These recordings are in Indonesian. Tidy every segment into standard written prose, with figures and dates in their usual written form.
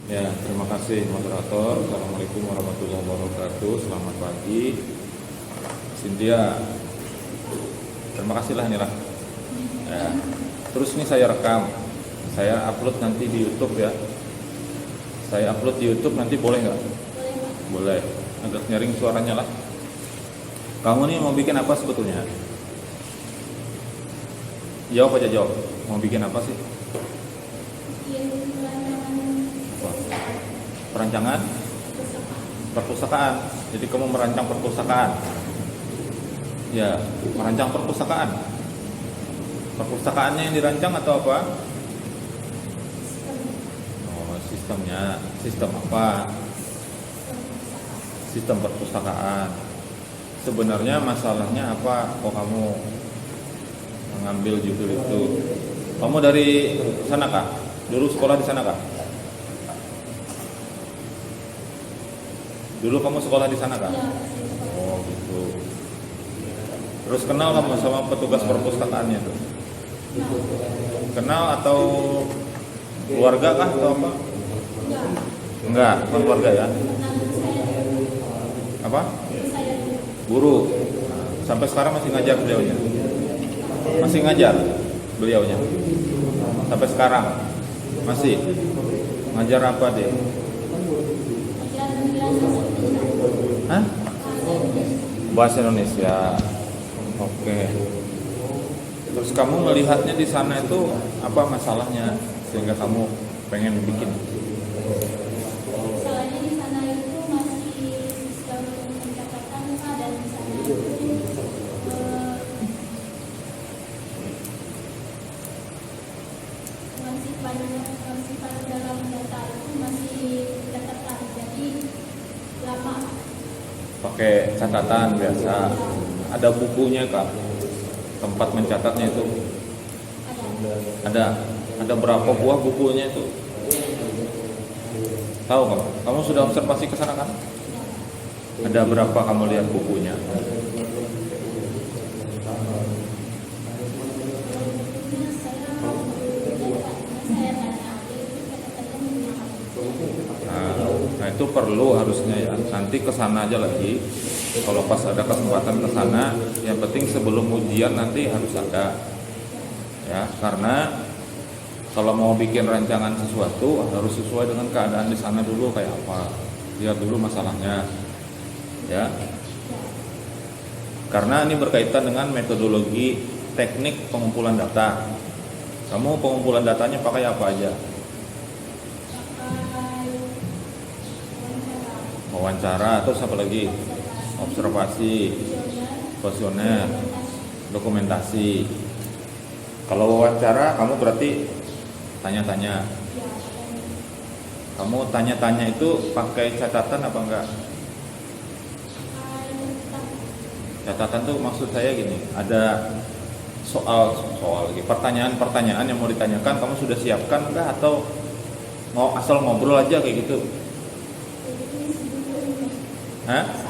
Ya, terima kasih moderator. Assalamualaikum warahmatullahi wabarakatuh. Selamat pagi, Cynthia. Terima kasihlah inilah. Ya. Terus ini saya rekam, saya upload nanti di YouTube ya. Saya upload di YouTube nanti boleh nggak? Boleh. Agak nyaring suaranya lah. Kamu nih mau bikin apa sebetulnya? Jawab aja jawab. Mau bikin apa sih? Perancangan perpustakaan. Jadi kamu merancang perpustakaan. Ya, merancang perpustakaan. Perpustakaannya yang dirancang atau apa? Oh, sistemnya. Sistem apa? Sistem perpustakaan. Sebenarnya masalahnya apa kok kamu mengambil judul itu? Kamu dari sana kah? Dulu sekolah di sana kah? Dulu kamu sekolah di sana kan? Oh gitu. Terus kenal kamu sama petugas perpustakaannya tuh? Kenal atau keluarga kah atau apa? Enggak, bukan keluarga ya? Apa? Guru. Sampai sekarang masih ngajar beliaunya? Masih ngajar beliaunya? Sampai sekarang? Masih? Ngajar apa deh? Hah? Bahasa Indonesia. Oke. Terus kamu melihatnya di sana itu apa masalahnya sehingga kamu pengen bikin? Masalahnya di sana itu masih sistem pencatatan dan di sana itu pengarsipan dalam data itu masih catatan, jadi lama. Pakai catatan biasa. Ada bukunya kak? Tempat mencatatnya itu? Ada. Ada berapa buah bukunya itu? Tahu kamu? Kamu sudah observasi ke sana kan? Ada berapa kamu lihat bukunya? Nah itu perlu harusnya ya. Nanti ke sana aja lagi. Kalau pas ada kesempatan ke sana, yang penting sebelum ujian nanti harus ada. Ya, karena kalau mau bikin rancangan sesuatu harus sesuai dengan keadaan di sana dulu kayak apa. Lihat dulu masalahnya. Ya. Karena ini berkaitan dengan metodologi teknik pengumpulan data. Kamu pengumpulan datanya pakai apa aja? Wawancara atau apa lagi? Observasi, kuesioner, dokumentasi. Kalau wawancara kamu berarti tanya-tanya. Kamu tanya-tanya itu pakai catatan apa enggak? Catatan tuh maksud saya gini, ada soal lagi, pertanyaan yang mau ditanyakan, kamu sudah siapkan enggak atau mau asal ngobrol aja kayak gitu? Hah?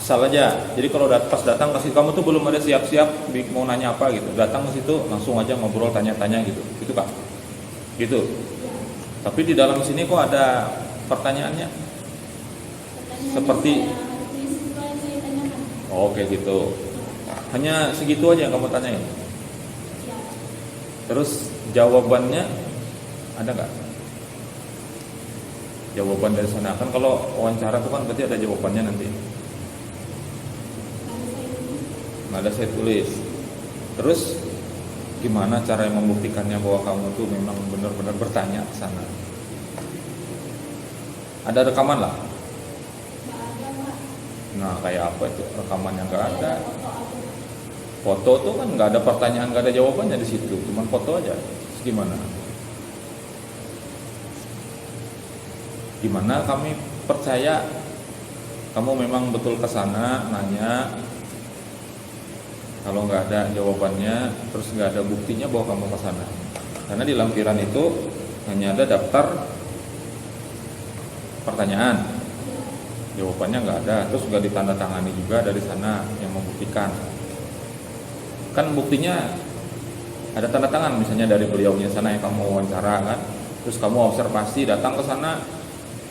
Asal aja. Jadi kalau pas datang ke situ kamu tuh belum ada siap-siap mau nanya apa gitu. Datang ke situ langsung aja ngobrol tanya-tanya gitu. Gitu Kak. Gitu. Tapi di dalam sini kok ada pertanyaannya? Seperti oke gitu. Hanya segitu aja yang kamu tanyain. Terus jawabannya ada nggak? Jawaban dari sana kan kalau wawancara itu kan berarti ada jawabannya nanti. Ada saya tulis. Terus gimana cara yang membuktikannya bahwa kamu tuh memang benar-benar bertanya ke sana? Ada rekaman lah. Nah kayak apa itu rekaman yang nggak ada? Foto tuh kan nggak ada pertanyaan, nggak ada jawabannya di situ, cuma foto aja. Terus gimana? Gimana kami percaya kamu memang betul ke sana nanya? Kalau nggak ada jawabannya, terus nggak ada buktinya bahwa kamu ke sana. Karena di lampiran itu hanya ada daftar pertanyaan, jawabannya nggak ada, terus nggak ditandatangani juga dari sana yang membuktikan. Kan buktinya ada tanda tangan misalnya dari beliaunya sana yang kamu wawancara kan, Terus kamu observasi, datang ke sana,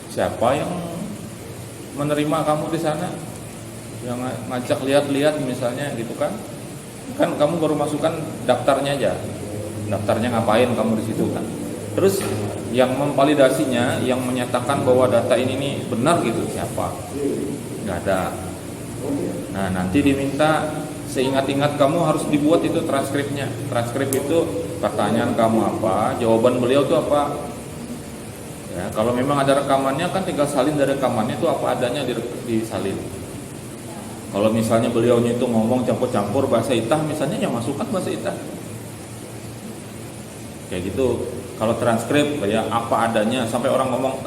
siapa yang menerima kamu di sana, yang ngajak lihat-lihat misalnya gitu kan? Kan kamu baru masukkan daftarnya aja, daftarnya ngapain kamu di situ kan? Terus yang memvalidasinya, yang menyatakan bahwa data ini nih benar gitu, siapa? Nggak ada. Nah nanti diminta seingat-ingat kamu harus dibuat itu transkripnya. Transkrip itu pertanyaan kamu apa, jawaban beliau itu apa. Ya, kalau memang ada rekamannya kan tinggal salin dari rekamannya itu apa adanya disalin. Kalau misalnya beliaunya itu ngomong campur-campur bahasa Itah misalnya, ya masukkan bahasa Itah. Kayak gitu. Kalau transkrip kayak apa adanya sampai orang ngomong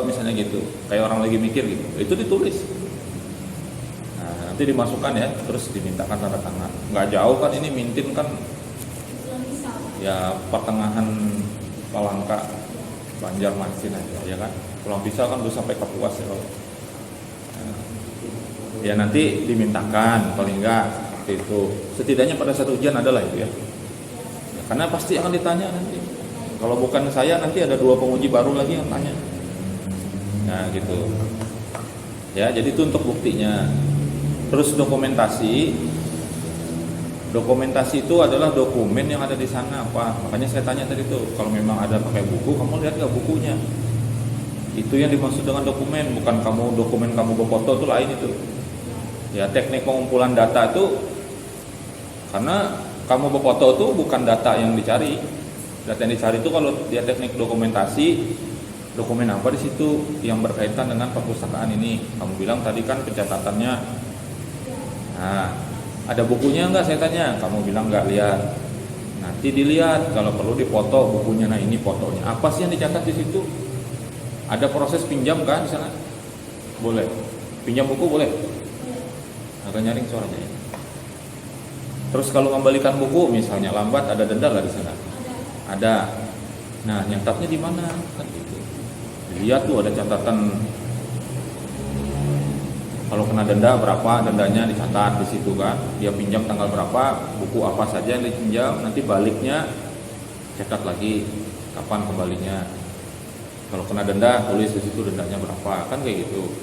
misalnya gitu, kayak orang lagi mikir gitu, itu ditulis. Nah, nanti dimasukkan ya, terus dimintakan tanda tangan. Nggak jauh kan ini Mintin kan, ya pertengahan Palangka, Banjarmasin aja ya kan. Pulang Pisau kan udah sampai Kapuas ya. Nah, ya nanti dimintakan paling enggak seperti itu. Setidaknya pada saat ujian adalah itu ya. Karena pasti akan ditanya nanti. Kalau bukan saya nanti ada 2 penguji baru lagi yang tanya. Nah gitu. Ya jadi itu untuk buktinya. Terus dokumentasi. Dokumentasi itu adalah dokumen yang ada di sana apa. Makanya saya tanya tadi tuh, kalau memang ada pakai buku, kamu lihat nggak bukunya? Itu yang dimaksud dengan dokumen, bukan dokumen kamu berfoto itu lain itu. Ya teknik pengumpulan data itu, karena kamu berfoto itu bukan data yang dicari. Data yang dicari itu kalau dia teknik dokumentasi, dokumen apa di situ yang berkaitan dengan perpustakaan ini. Kamu bilang tadi kan pencatatannya. Nah, ada bukunya enggak saya tanya? Kamu bilang enggak lihat. Nanti dilihat, kalau perlu difoto bukunya. Nah, ini fotonya. Apa sih yang dicatat di situ? Ada proses pinjam kan di sana? Boleh. Pinjam buku boleh? Agak nyaring suaranya ya. Terus kalau kembalikan buku misalnya lambat, ada denda nggak di sana? Ada. Nah, nyatatnya di mana? Kan gitu. Lihat tuh ada catatan. Kalau kena denda berapa, dendanya dicatat di situ kan. Dia pinjam tanggal berapa, buku apa saja yang dipinjam, nanti baliknya catat lagi kapan kembalinya. Kalau kena denda tulis di situ dendanya berapa, kan kayak gitu.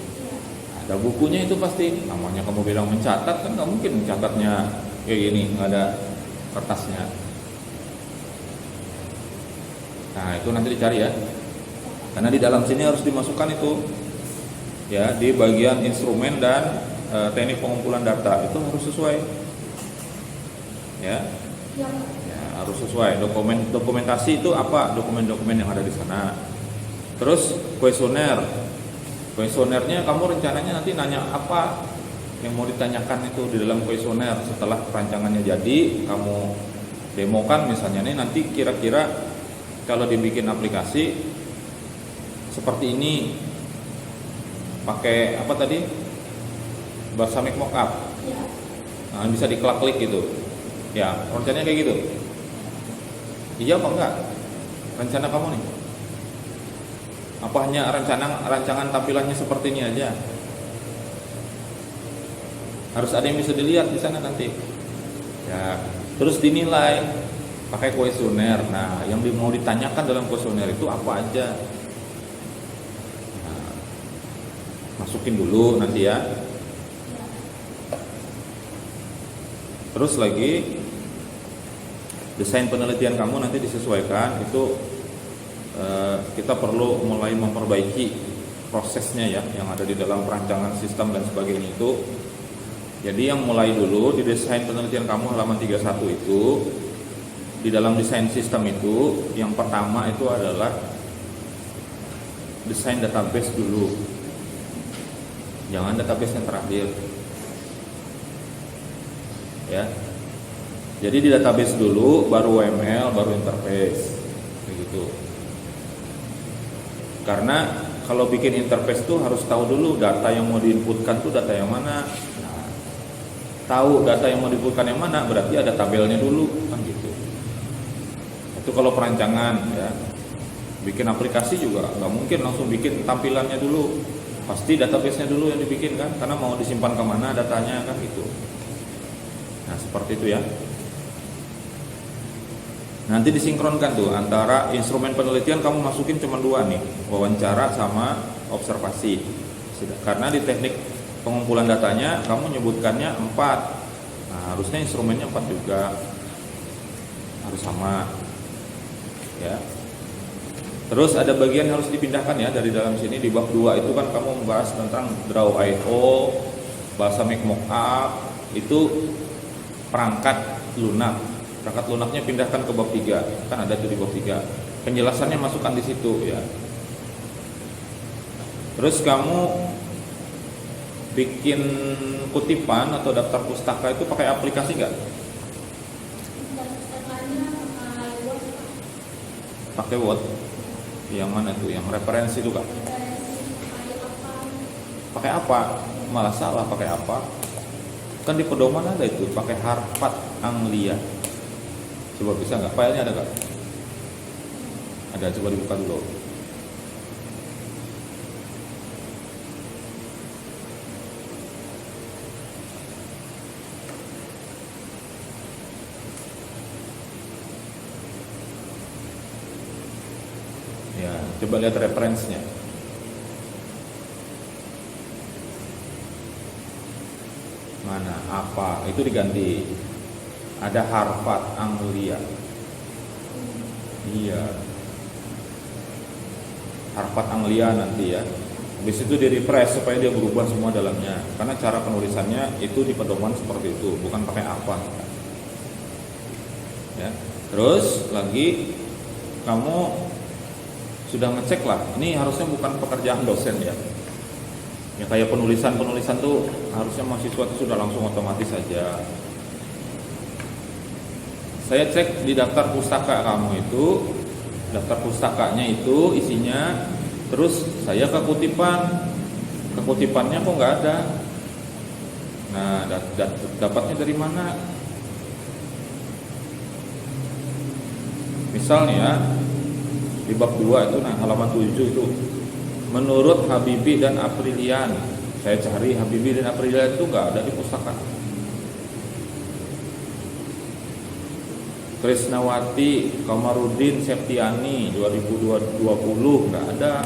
Ada bukunya itu pasti. Namanya kamu bilang mencatat kan nggak mungkin mencatatnya kayak gini, nggak ada kertasnya. Nah itu nanti dicari ya. Karena di dalam sini harus dimasukkan itu. Ya, di bagian instrumen dan teknik pengumpulan data itu harus sesuai. Ya. Ya, harus sesuai. Dokumentasi itu apa? Dokumen-dokumen yang ada di sana. Terus kuesioner. Kuesionernya kamu rencananya nanti nanya apa yang mau ditanyakan itu di dalam kuesioner setelah perancangannya jadi, kamu demokan misalnya nih nanti kira-kira kalau dibikin aplikasi seperti ini. Pakai apa tadi? Balsamic mockup. Ya. Nah, bisa diklik-klik gitu. Ya, rencananya kayak gitu. Iya apa enggak? Rencana kamu nih? Apa hanya rancangan tampilannya seperti ini aja? Harus ada yang bisa dilihat di sana nanti. Ya, terus dinilai pakai kuesioner. Nah, yang mau ditanyakan dalam kuesioner itu apa aja? Masukin dulu nanti ya. Terus lagi desain penelitian kamu nanti disesuaikan itu. Kita perlu mulai memperbaiki prosesnya ya yang ada di dalam perancangan sistem dan sebagainya itu. Jadi yang mulai dulu di desain penelitian kamu halaman 31 itu, di dalam desain sistem itu yang pertama itu adalah desain database dulu. Jangan database yang terakhir. Ya. Jadi di database dulu, baru UML, baru interface. Begitu. Karena kalau bikin interface tuh harus tahu dulu data yang mau diinputkan tuh data yang mana. Nah, tahu data yang mau diinputkan yang mana, berarti ada tabelnya dulu, kan gitu. Itu kalau perancangan ya. Bikin aplikasi juga nggak mungkin langsung bikin tampilannya dulu. Pasti database-nya dulu yang dibikin kan, karena mau disimpan kemana datanya kan gitu. Nah seperti itu ya. Nanti disinkronkan tuh antara instrumen penelitian, kamu masukin cuma 2 nih, wawancara sama observasi. Karena di teknik pengumpulan datanya kamu nyebutkannya 4. Nah, harusnya instrumennya 4 juga. Harus sama. Ya. Terus ada bagian yang harus dipindahkan ya dari dalam sini di bab 2 itu kan kamu membahas tentang draw.io, balsamic mockup, itu perangkat lunak. Perangkat lunaknya pindahkan ke bab 3. Kan ada tuh di bab 3. Penjelasannya masukkan di situ ya. Terus kamu bikin kutipan atau daftar pustaka itu pakai aplikasi nggak? Pakai Word. Yang mana tuh? Yang referensi itu Kak? Pakai apa? Malah salah pakai apa? Kan di pedoman ada itu, pakai Harpat Anglia. Coba bisa nggak? Filenya ada Kak? Ada, coba dibuka dulu. Ya, coba lihat referensinya. Mana? Apa? Itu diganti. Ada Harpat Anglia. Iya. Harpat Anglia nanti ya. Habis itu di refresh supaya dia berubah semua dalamnya. Karena cara penulisannya itu di pedoman seperti itu, bukan pakai apa. Ya. Terus lagi kamu sudah ngecek lah. Ini harusnya bukan pekerjaan dosen ya. Ya kayak penulisan tuh harusnya mahasiswa itu sudah langsung otomatis saja. Saya cek di daftar pustaka kamu itu, daftar pustakanya itu isinya, terus saya ke kutipannya kok nggak ada. Nah, dapatnya dari mana? Misalnya ya, di bab 2 itu, nah halaman 7 itu, menurut Habibie dan Aprilian. Saya cari Habibie dan Aprilian itu nggak ada di pustaka. Krisnawati, Kamarudin, Septiani 2020 nggak ada.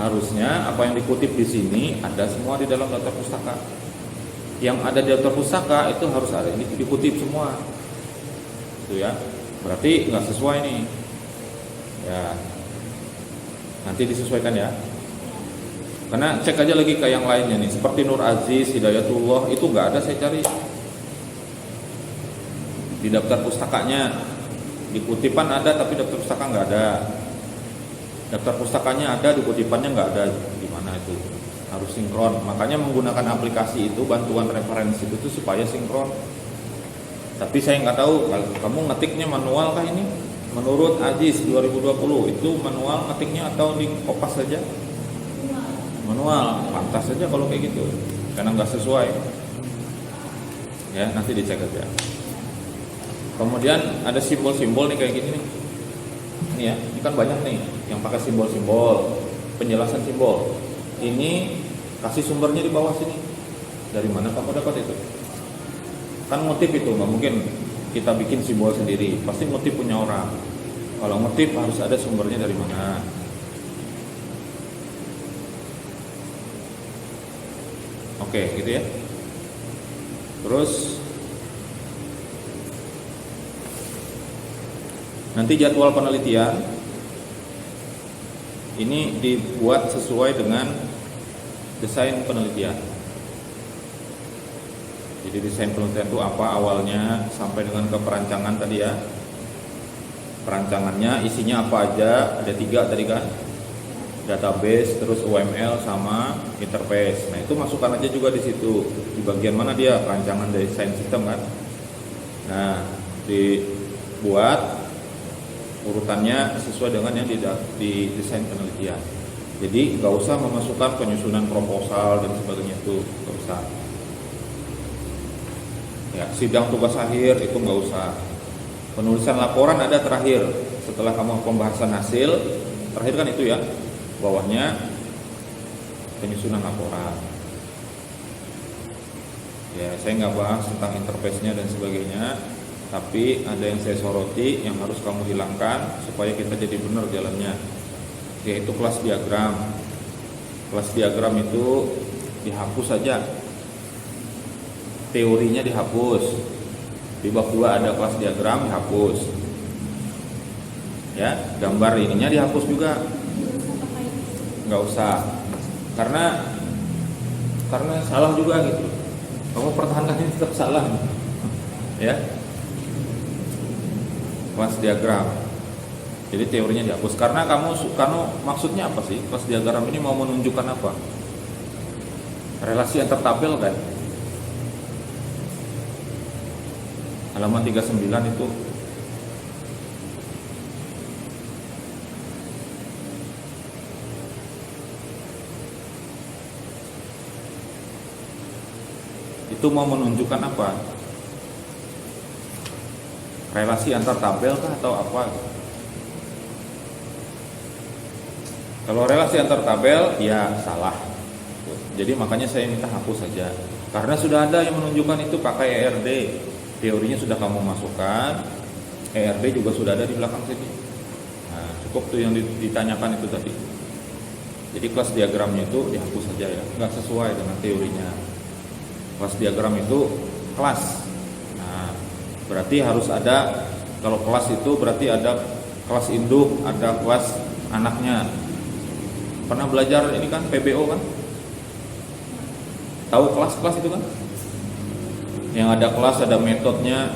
Harusnya apa yang dikutip di sini ada semua di dalam daftar pustaka. Yang ada di daftar pustaka itu harus ada dikutip semua. Itu ya. Berarti nggak sesuai nih. Ya. Nanti disesuaikan ya. Karena cek aja lagi ke yang lainnya nih, seperti Nur Aziz, Hidayatullah itu nggak ada saya cari. Di daftar pustakanya, di kutipan ada tapi daftar pustaka nggak ada. Daftar pustakanya ada, di kutipannya nggak ada. Gimana itu? Harus sinkron. Makanya menggunakan aplikasi itu, bantuan referensi itu supaya sinkron. Tapi saya nggak tahu, kamu ngetiknya manual kah ini? Menurut Aziz 2020 itu manual ngetiknya atau di kopas saja? Manual. Pantas saja kalau kayak gitu, karena nggak sesuai. Ya nanti dicek aja. Kemudian ada simbol-simbol nih kayak gini nih. Ini ya, ini kan banyak nih yang pakai simbol-simbol, penjelasan simbol. Ini kasih sumbernya di bawah sini. Dari mana kamu dapat itu? Kan motif itu nggak mungkin kita bikin simbol sendiri. Pasti motif punya orang. Kalau motif harus ada sumbernya dari mana. Oke, gitu ya. Terus nanti jadwal penelitian ini dibuat sesuai dengan desain penelitian. Jadi desain penelitian itu apa awalnya sampai dengan ke perancangan tadi ya. Perancangannya isinya apa aja? Ada 3 tadi kan. Database, terus UML sama interface. Nah, itu masukkan aja juga di situ. Di bagian mana dia perancangan desain sistem kan. Nah, dibuat urutannya sesuai dengan yang di desain penelitian. Jadi nggak usah memasukkan penyusunan proposal dan sebagainya, itu nggak usah. Ya, sidang tugas akhir itu nggak usah. Penulisan laporan ada terakhir setelah kamu pembahasan hasil. Terakhir kan itu ya, bawahnya penyusunan laporan. Ya, saya nggak bahas tentang interface-nya dan sebagainya. Tapi ada yang saya soroti yang harus kamu hilangkan supaya kita jadi benar jalannya, yaitu kelas diagram. Kelas diagram itu dihapus saja, teorinya dihapus. Di bab 2 ada kelas diagram, dihapus. Ya, gambar ininya dihapus juga. Nggak usah, karena salah juga gitu. Kamu pertahankan ini tetap salah, ya. Kelas diagram. Jadi teorinya dihapus. Karena maksudnya apa sih? Kelas diagram ini mau menunjukkan apa? Relasi antar tabel kan? Halaman 39 itu. Itu mau menunjukkan apa? Relasi antar tabel kah atau apa? Kalau relasi antar tabel ya salah. Jadi makanya saya minta hapus saja. Karena sudah ada yang menunjukkan itu, pakai ERD. Teorinya sudah kamu masukkan. ERD juga sudah ada di belakang sini. Nah, cukup tuh yang ditanyakan itu tadi. Jadi kelas diagramnya itu dihapus saja ya. Nggak sesuai dengan teorinya. Kelas diagram itu kelas. Nah, berarti harus ada, kalau kelas itu berarti ada kelas induk, ada kelas anaknya. Pernah belajar ini kan PBO kan? Tahu kelas-kelas itu kan? Yang ada kelas, ada metodenya,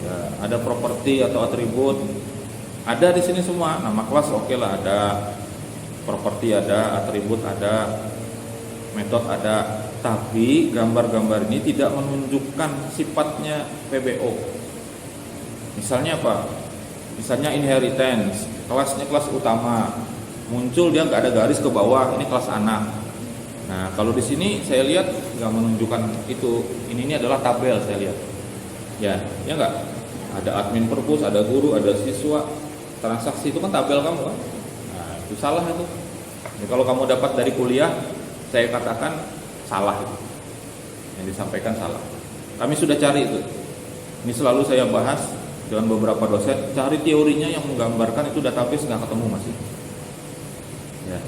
ya, ada properti atau atribut. Ada di sini semua. Nama kelas oke lah, ada properti, ada atribut, ada metode, ada. Tapi gambar-gambar ini tidak menunjukkan sifatnya PBO. Misalnya apa? Misalnya inheritance, kelasnya kelas utama, muncul dia nggak ada garis ke bawah, ini kelas anak. Nah, kalau di sini saya lihat nggak menunjukkan itu. Ini adalah tabel saya lihat. Ya nggak. Ada admin purpose, ada guru, ada siswa, transaksi itu kan tabel kamu kan. Nah, itu salah itu. Jadi kalau kamu dapat dari kuliah, saya katakan salah itu. Yang disampaikan salah. Kami sudah cari itu. Ini selalu saya bahas dengan beberapa dosen, cari teorinya yang menggambarkan itu database nggak ketemu masih. Ya.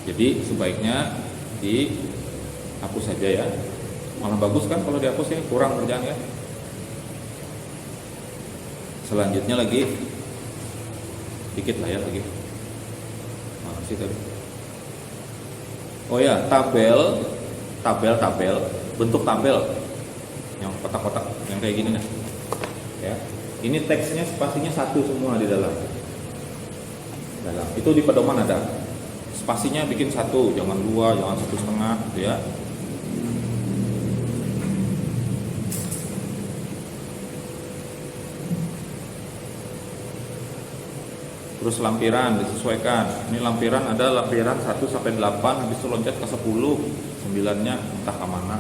Jadi sebaiknya dihapus saja ya. Malah bagus kan kalau dihapus ya, kurang kerjaan ya. Selanjutnya lagi dikit lah ya lagi. Mana sih tadi? Oh ya, tabel, bentuk tabel yang kotak-kotak yang kayak gini nih. Ya. Ini teksnya spasinya satu semua di dalam. Itu di pedoman ada. Spasinya bikin satu, jangan 2, jangan 1,5 gitu ya. Terus lampiran disesuaikan. Ini lampiran ada lampiran 1 sampai 8, habis itu loncat ke 10. 9-nya entah ke mana.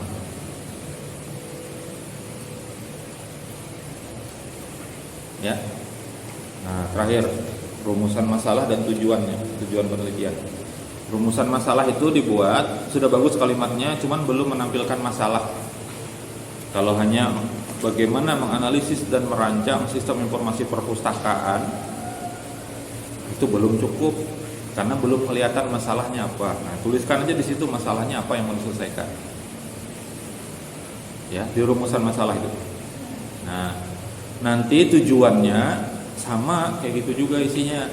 Ya. Nah, terakhir rumusan masalah dan tujuannya, tujuan penelitian. Rumusan masalah itu dibuat, sudah bagus kalimatnya, cuman belum menampilkan masalah. Kalau hanya bagaimana menganalisis dan merancang sistem informasi perpustakaan, itu belum cukup karena belum kelihatan masalahnya apa. Nah, tuliskan aja di situ masalahnya apa yang mau diselesaikan. Ya, di rumusan masalah itu. Nah, nanti tujuannya sama kayak gitu juga isinya.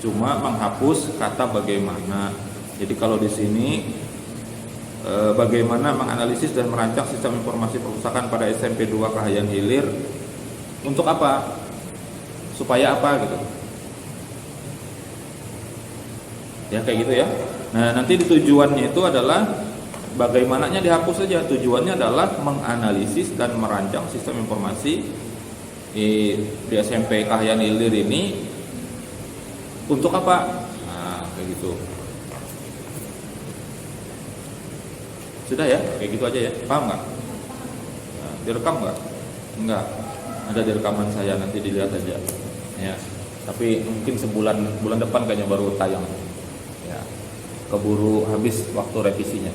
Cuma menghapus kata bagaimana. Jadi kalau di sini bagaimana menganalisis dan merancang sistem informasi perpustakaan pada SMP 2 Kahayan Hilir untuk apa? Supaya apa gitu. Ya kayak gitu ya. Nah, nanti di tujuannya itu adalah bagaimananya dihapus saja. Tujuannya adalah menganalisis dan merancang sistem informasi di SMP Kahayan Hilir ini untuk apa? Nah, kayak gitu. Sudah ya, kayak gitu aja ya. Paham nggak? Nah, direkam nggak? Enggak. Ada di rekaman saya, nanti dilihat aja. Ya. Tapi mungkin bulan depan kayaknya baru tayang. Ya. Keburu habis waktu revisinya.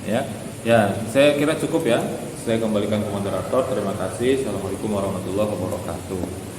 Ya. Ya, saya kira cukup ya. Saya kembalikan ke moderator. Terima kasih. Assalamualaikum warahmatullahi wabarakatuh.